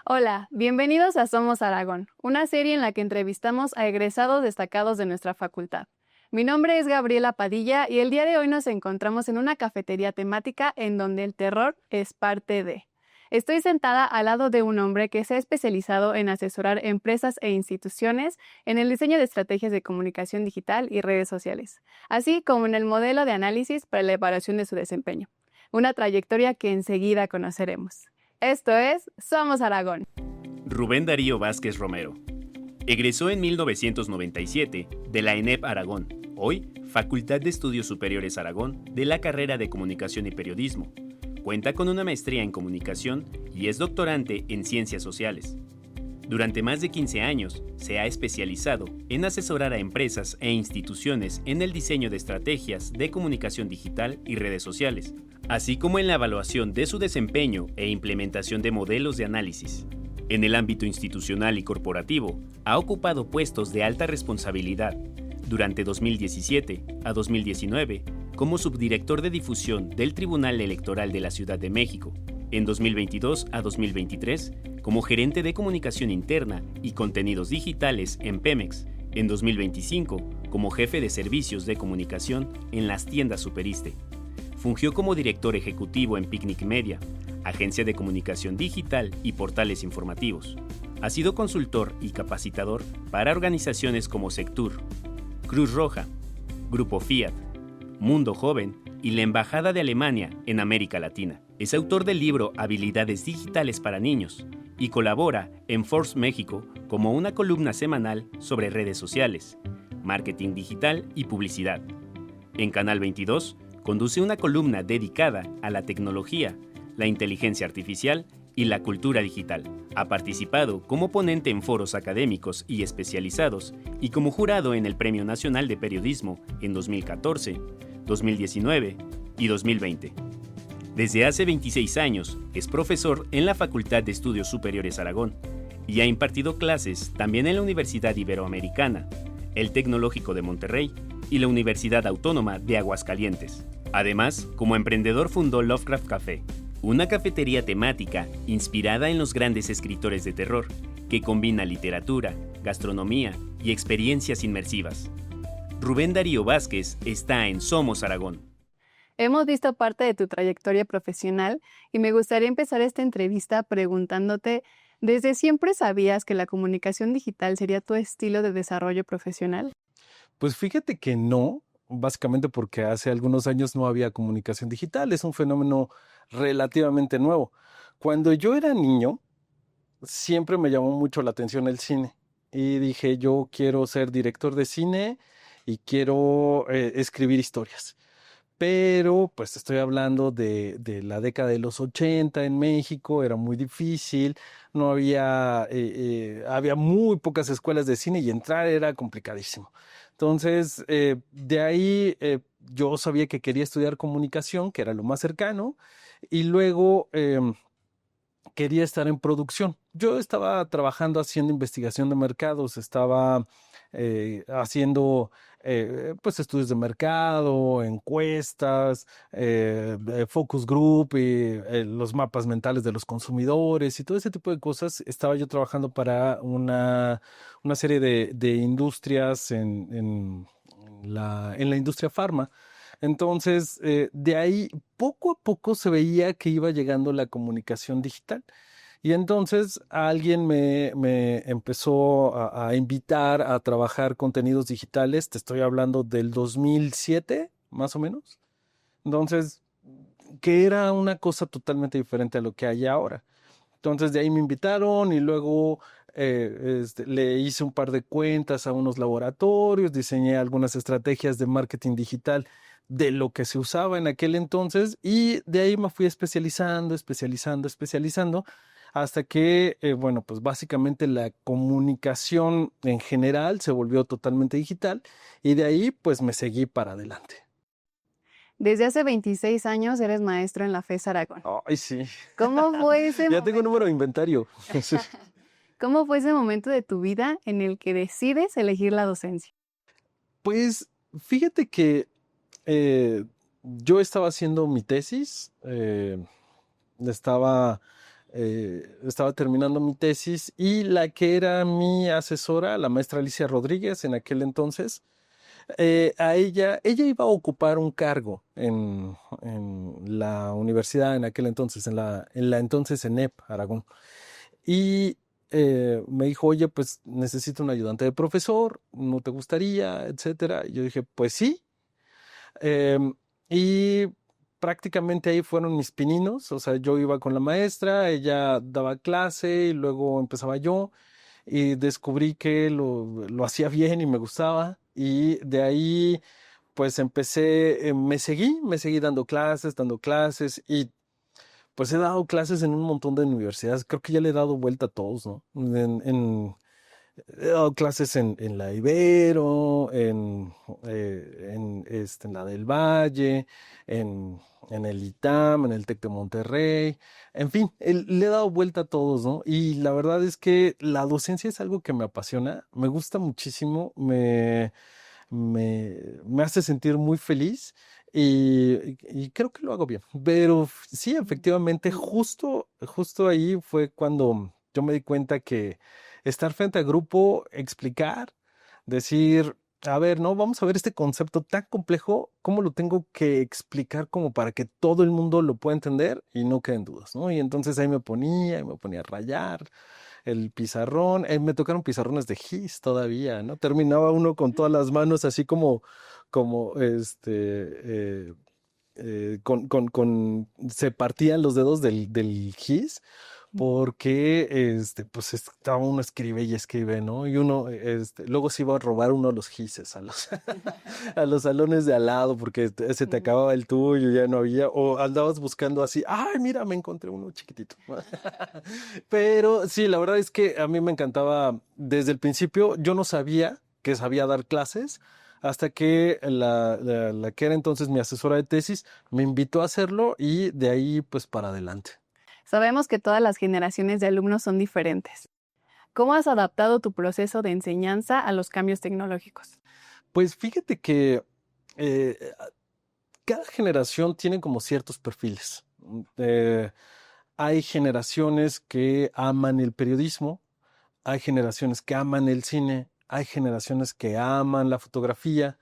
Hola, bienvenidos a Somos Aragón, una serie en la que entrevistamos a egresados destacados de nuestra facultad. Mi nombre es Gabriela Padilla y el día de hoy nos encontramos en una cafetería temática en donde el terror es parte de. Estoy sentada al lado de un hombre que se ha especializado en asesorar empresas e instituciones en el diseño de estrategias de comunicación digital y redes sociales, así como en el modelo de análisis para la evaluación de su desempeño. Una trayectoria que enseguida conoceremos. Esto es Somos Aragón. Rubén Darío Vázquez Romero. Egresó en 1997 de la ENEP Aragón, hoy Facultad de Estudios Superiores Aragón, de la carrera de Comunicación y Periodismo. Cuenta con una maestría en Comunicación y es doctorante en Ciencias Sociales. Durante más de 15 años se ha especializado en asesorar a empresas e instituciones en el diseño de estrategias de comunicación digital y redes sociales, así como en la evaluación de su desempeño e implementación de modelos de análisis. En el ámbito institucional y corporativo, ha ocupado puestos de alta responsabilidad durante 2017 a 2019 como subdirector de difusión del Tribunal Electoral de la Ciudad de México, en 2022 a 2023 como gerente de comunicación interna y contenidos digitales en Pemex, en 2025 como jefe de servicios de comunicación en las tiendas Superiste. Fungió como director ejecutivo en Picnic Media, agencia de comunicación digital y portales informativos. Ha sido consultor y capacitador para organizaciones como Sectur, Cruz Roja, Grupo Fiat, Mundo Joven y la Embajada de Alemania en América Latina. Es autor del libro Habilidades Digitales para Niños y colabora en Force México como una columna semanal sobre redes sociales, marketing digital y publicidad. En Canal 22 conduce una columna dedicada a la tecnología, la inteligencia artificial y la cultura digital. Ha participado como ponente en foros académicos y especializados y como jurado en el Premio Nacional de Periodismo en 2014, 2019 y 2020. Desde hace 26 años es profesor en la Facultad de Estudios Superiores Aragón y ha impartido clases también en la Universidad Iberoamericana, el Tecnológico de Monterrey y la Universidad Autónoma de Aguascalientes. Además, como emprendedor fundó Lovecraft Café, una cafetería temática inspirada en los grandes escritores de terror, que combina literatura, gastronomía y experiencias inmersivas. Rubén Darío Vázquez está en Somos Aragón. Hemos visto parte de tu trayectoria profesional y me gustaría empezar esta entrevista preguntándote, ¿desde siempre sabías que la comunicación digital sería tu estilo de desarrollo profesional? Pues fíjate que no, básicamente porque hace algunos años no había comunicación digital, es un fenómeno relativamente nuevo. Cuando yo era niño, siempre me llamó mucho la atención el cine y dije, yo quiero ser director de cine y quiero escribir historias. Pero pues estoy hablando de la década de los 80 en México, era muy difícil, no había, había muy pocas escuelas de cine y entrar era complicadísimo. Entonces, de ahí yo sabía que quería estudiar comunicación, que era lo más cercano, y luego quería estar en producción. Yo estaba trabajando haciendo investigación de mercados, estaba haciendo pues estudios de mercado, encuestas, focus group y los mapas mentales de los consumidores y todo ese tipo de cosas. Estaba yo trabajando para una serie de industrias en la industria farma. Entonces, de ahí poco a poco se veía que iba llegando la comunicación digital. Y entonces alguien me empezó a invitar a trabajar contenidos digitales. Te estoy hablando del 2007, más o menos. Entonces, que era una cosa totalmente diferente a lo que hay ahora. Entonces de ahí me invitaron y luego le hice un par de cuentas a unos laboratorios, diseñé algunas estrategias de marketing digital de lo que se usaba en aquel entonces y de ahí me fui especializando hasta que, bueno, pues básicamente la comunicación en general se volvió totalmente digital y de ahí pues me seguí para adelante. Desde hace 26 años eres maestro en la FES Aragón. Ay, sí. ¿Cómo fue ese Ya tengo un número momento? de inventario. ¿Cómo fue ese momento de tu vida en el que decides elegir la docencia? Pues fíjate que yo estaba haciendo mi tesis, estaba estaba terminando mi tesis y la que era mi asesora, la maestra Alicia Rodríguez en aquel entonces, ella iba a ocupar un cargo en la universidad en aquel entonces, en la entonces ENEP Aragón. Y me dijo, oye, pues necesito un ayudante de profesor, ¿no te gustaría? Etcétera. Y yo dije, pues sí. Y prácticamente ahí fueron mis pininos, o sea, yo iba con la maestra, ella daba clase y luego empezaba yo y descubrí que lo hacía bien y me gustaba y de ahí pues empecé, me seguí dando clases y pues he dado clases en un montón de universidades, creo que ya le he dado vuelta a todos, ¿no? He dado clases en la Ibero, en la del Valle, en el ITAM, en el TEC de Monterrey, en fin, le he dado vuelta a todos, ¿no? Y la verdad es que la docencia es algo que me apasiona, me gusta muchísimo, me hace sentir muy feliz y creo que lo hago bien. Pero sí, efectivamente, justo ahí fue cuando yo me di cuenta que estar frente a grupo, explicar, decir, a ver, no, vamos a ver este concepto tan complejo, ¿cómo lo tengo que explicar como para que todo el mundo lo pueda entender y no queden dudas, ¿no? Y entonces ahí me ponía a rayar el pizarrón, me tocaron pizarrones de gis todavía, ¿no? Terminaba uno con todas las manos así como se partían los dedos del gis porque pues estaba uno escribe y escribe, ¿no? Y uno luego se iba a robar uno de los gises a los a los salones de al lado porque se te acababa el tuyo, ya no había, o andabas buscando así, ay, mira, me encontré uno chiquitito. Pero sí, la verdad es que a mí me encantaba desde el principio, yo no sabía que sabía dar clases hasta que la que era entonces mi asesora de tesis me invitó a hacerlo y de ahí pues para adelante. Sabemos que todas las generaciones de alumnos son diferentes. ¿Cómo has adaptado tu proceso de enseñanza a los cambios tecnológicos? Pues fíjate que eh, cada generación tiene como ciertos perfiles. Eh, Hay generaciones que aman el periodismo, hay generaciones que aman el cine, hay generaciones que aman la fotografía,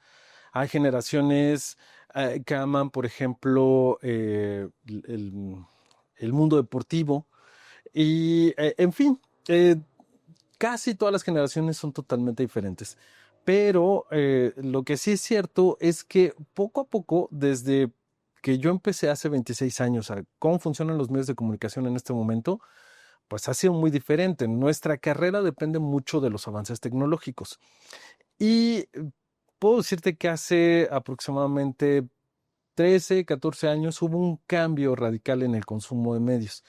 hay generaciones que aman, por ejemplo, el mundo deportivo y, en fin, casi todas las generaciones son totalmente diferentes. Pero lo que sí es cierto es que poco a poco, desde que yo empecé hace 26 años a cómo funcionan los medios de comunicación en este momento, pues ha sido muy diferente. Nuestra carrera depende mucho de los avances tecnológicos. Y puedo decirte que hace aproximadamente 13, 14 años hubo un cambio radical en el consumo de medios.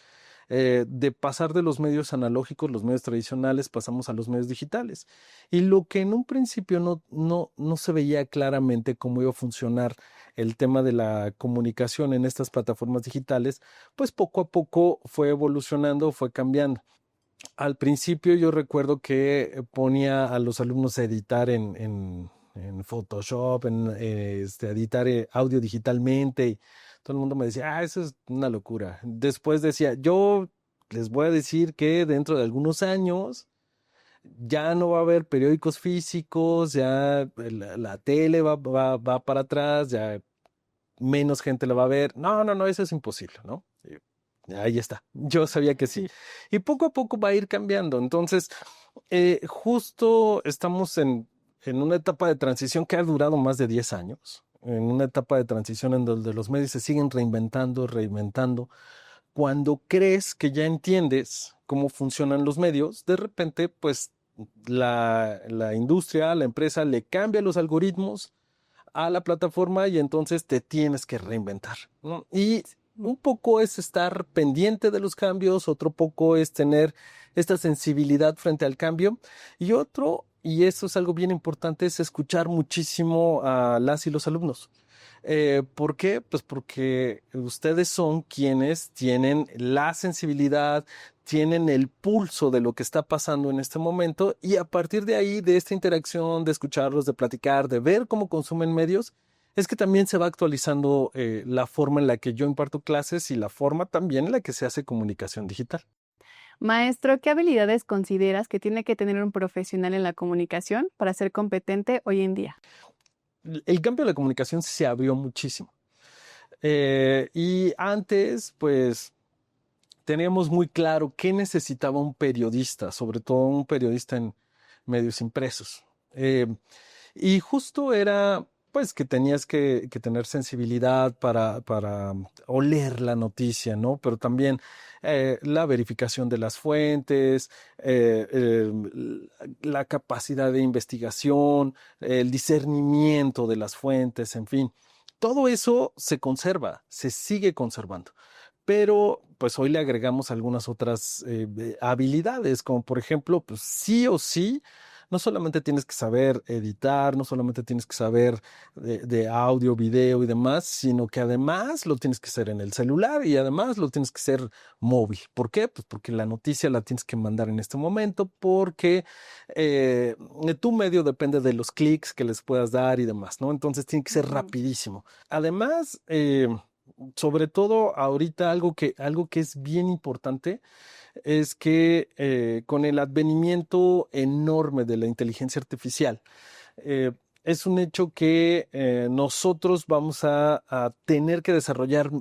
De pasar de los medios analógicos, los medios tradicionales, pasamos a los medios digitales. Y lo que en un principio no se veía claramente cómo iba a funcionar el tema de la comunicación en estas plataformas digitales, pues poco a poco fue evolucionando, fue cambiando. Al principio yo recuerdo que ponía a los alumnos a editar en Photoshop, editar audio digitalmente. Y todo el mundo me decía, eso es una locura. Después decía, yo les voy a decir que dentro de algunos años ya no va a haber periódicos físicos, ya la tele va para atrás, ya menos gente la va a ver. No, no, no, eso es imposible, ¿no? Y ahí está. Yo sabía que sí. Y poco a poco va a ir cambiando. Entonces, justo estamos en una etapa de transición que ha durado más de 10 años. En una etapa de transición en donde los medios se siguen reinventando. Cuando crees que ya entiendes cómo funcionan los medios, de repente, pues la industria, la empresa le cambia los algoritmos a la plataforma y entonces te tienes que reinventar, ¿no? Y un poco es estar pendiente de los cambios, otro poco es tener esta sensibilidad frente al cambio y otro, y eso es algo bien importante, es escuchar muchísimo a las y los alumnos. ¿Por qué? Pues porque ustedes son quienes tienen la sensibilidad, tienen el pulso de lo que está pasando en este momento y a partir de ahí, de esta interacción, de escucharlos, de platicar, de ver cómo consumen medios, es que también se va actualizando la forma en la que yo imparto clases y la forma también en la que se hace comunicación digital. Maestro, ¿qué habilidades consideras que tiene que tener un profesional en la comunicación para ser competente hoy en día? El campo de la comunicación se abrió muchísimo. Y antes, pues, teníamos muy claro qué necesitaba un periodista, sobre todo un periodista en medios impresos. Eh, y justo era, pues, que tenías que tener sensibilidad para oler la noticia, ¿no? Pero también la verificación de las fuentes, la capacidad de investigación, el discernimiento de las fuentes, en fin. Todo eso se conserva, se sigue conservando. Pero pues hoy le agregamos algunas otras habilidades, como por ejemplo, pues sí o sí, no solamente tienes que saber editar, no solamente tienes que saber de audio, video y demás, sino que además lo tienes que hacer en el celular y además lo tienes que hacer móvil. ¿Por qué? Pues porque la noticia la tienes que mandar en este momento, porque eh, tu medio depende de los clics que les puedas dar y demás, ¿no? Entonces tiene que ser Ujú. rapidísimo. Además, sobre todo ahorita algo que es bien importante es que con el advenimiento enorme de la inteligencia artificial, es un hecho que nosotros vamos a tener que desarrollar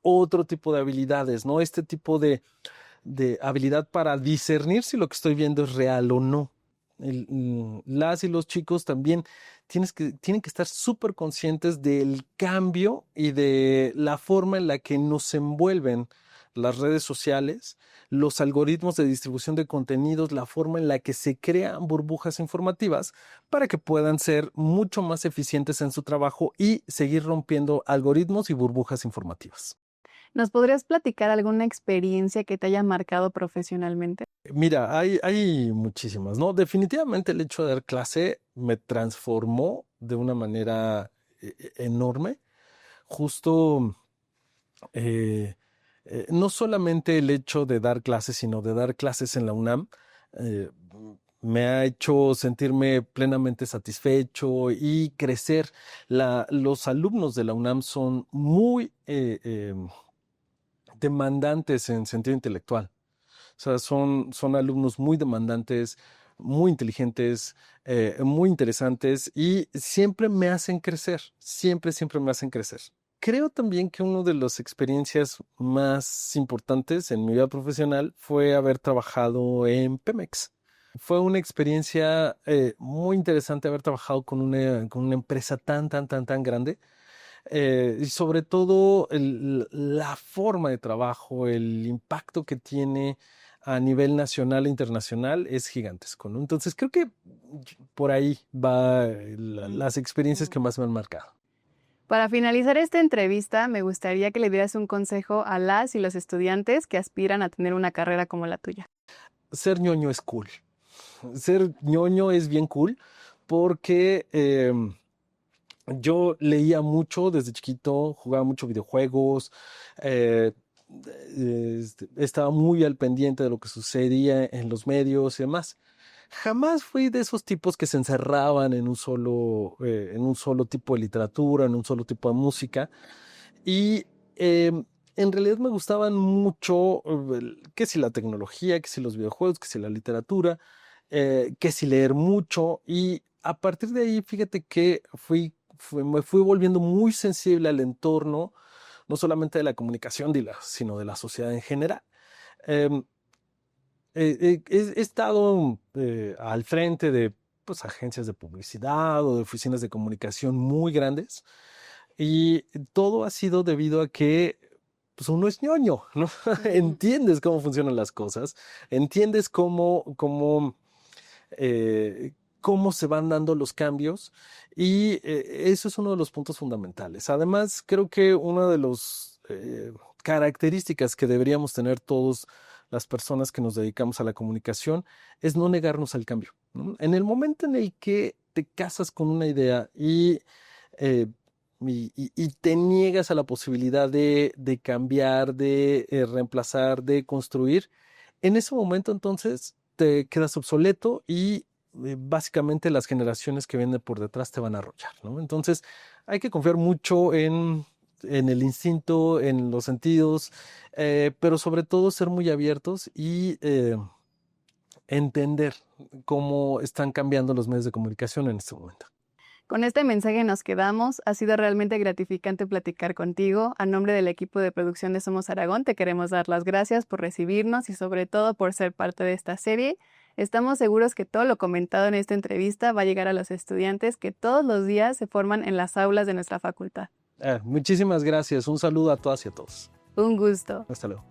otro tipo de habilidades, ¿no? Este tipo de habilidad para discernir si lo que estoy viendo es real o no. Las y los chicos también tienen que estar súper conscientes del cambio y de la forma en la que nos envuelven las redes sociales, los algoritmos de distribución de contenidos, la forma en la que se crean burbujas informativas para que puedan ser mucho más eficientes en su trabajo y seguir rompiendo algoritmos y burbujas informativas. ¿Nos podrías platicar alguna experiencia que te haya marcado profesionalmente? Mira, hay muchísimas, ¿no? Definitivamente el hecho de dar clase me transformó de una manera enorme. Justo, eh, no solamente el hecho de dar clases, sino de dar clases en la UNAM, eh, me ha hecho sentirme plenamente satisfecho y crecer. Los alumnos de la UNAM son muy demandantes en sentido intelectual. O sea, son alumnos muy demandantes, muy inteligentes, muy interesantes y siempre me hacen crecer, siempre me hacen crecer. Creo también que una de las experiencias más importantes en mi vida profesional fue haber trabajado en Pemex. Fue una experiencia muy interesante haber trabajado con una empresa tan grande y sobre todo la forma de trabajo, el impacto que tiene a nivel nacional e internacional es gigantesco, ¿no? Entonces creo que por ahí va las experiencias que más me han marcado. Para finalizar esta entrevista, me gustaría que le dieras un consejo a las y los estudiantes que aspiran a tener una carrera como la tuya. Ser ñoño es cool. Ser ñoño es bien cool porque yo leía mucho desde chiquito, jugaba mucho videojuegos, eh, estaba muy al pendiente de lo que sucedía en los medios y demás. Jamás fui de esos tipos que se encerraban en un solo tipo de literatura, en un solo tipo de música. Y en realidad me gustaban mucho, que si la tecnología, que si los videojuegos, que si la literatura, que si leer mucho. Y a partir de ahí, fíjate que me fui volviendo muy sensible al entorno, no solamente de la comunicación, sino de la sociedad en general. Em, he estado al frente de pues, agencias de publicidad o de oficinas de comunicación muy grandes y todo ha sido debido a que pues, uno es ñoño, ¿no? Ujú. Entiendes cómo funcionan las cosas, entiendes cómo se van dando los cambios y eso es uno de los puntos fundamentales. Además, creo que una de las características que deberíamos tener todos las personas que nos dedicamos a la comunicación es no negarnos al cambio, ¿no? En el momento en el que te casas con una idea eh, y te niegas a la posibilidad de cambiar, de reemplazar, de construir, en ese momento entonces te quedas obsoleto y básicamente las generaciones que vienen por detrás te van a arrollar, ¿no? Entonces hay que confiar mucho en el instinto, en los sentidos, pero sobre todo ser muy abiertos y entender cómo están cambiando los medios de comunicación en este momento. Con este mensaje nos quedamos. Ha sido realmente gratificante platicar contigo. A nombre del equipo de producción de Somos Aragón, te queremos dar las gracias por recibirnos y sobre todo por ser parte de esta serie. Estamos seguros que todo lo comentado en esta entrevista va a llegar a los estudiantes que todos los días se forman en las aulas de nuestra facultad. Muchísimas gracias. Un saludo a todas y a todos. Un gusto. Hasta luego.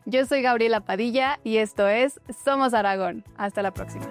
Yo soy Gabriela Padilla y esto es Somos Aragón. Hasta la próxima.